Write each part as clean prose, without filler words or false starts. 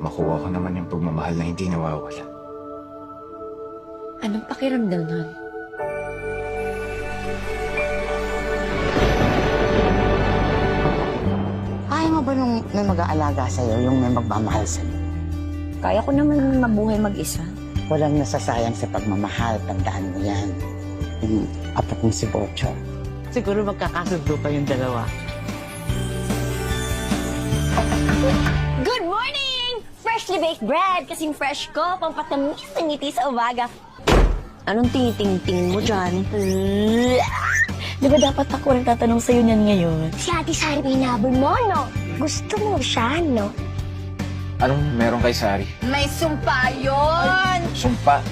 makuha ko naman yung pagmamahal na hindi nawawala. Anong pakiramdam nun? Kaya mo ba nung may mag-aalaga sa'yo, yung may magmamahal sa'yo? Kaya ko naman mabuhay mag-isa. Walang nasasayang sa pagmamahal, tandaan mo yan. Yung apo kong si Bocho. Siguro magkakasundo kayong dalawa. Good morning! Freshly baked bread! Kasing fresh ko, pampatamis ng ngiti sa umaga. Anong tiniting-ting mo dyan? Di ba dapat ako rin tatanong sa'yo niyan ngayon? Si Ate Sari pinabol mo, no? Gusto mo siya, no? Anong meron kay Sari? May sumpa yun! Sumpa.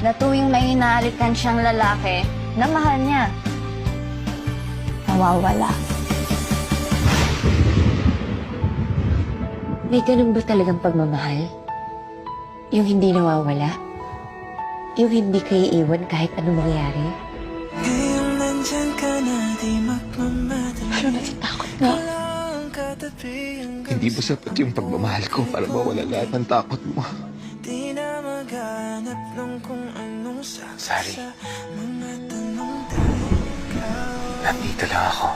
Na tuwing may hinahalikan siyang lalaki, na mahal niya. Nawawala. May ganun ba talagang pagmamahal? Yung hindi nawawala? Yung hindi kayo iwan kahit anong mangyari? Pero natatakot na. Hindi ba sapat yung pagmamahal ko para mawala lahat ng takot mo? Sari, nandito lang ako.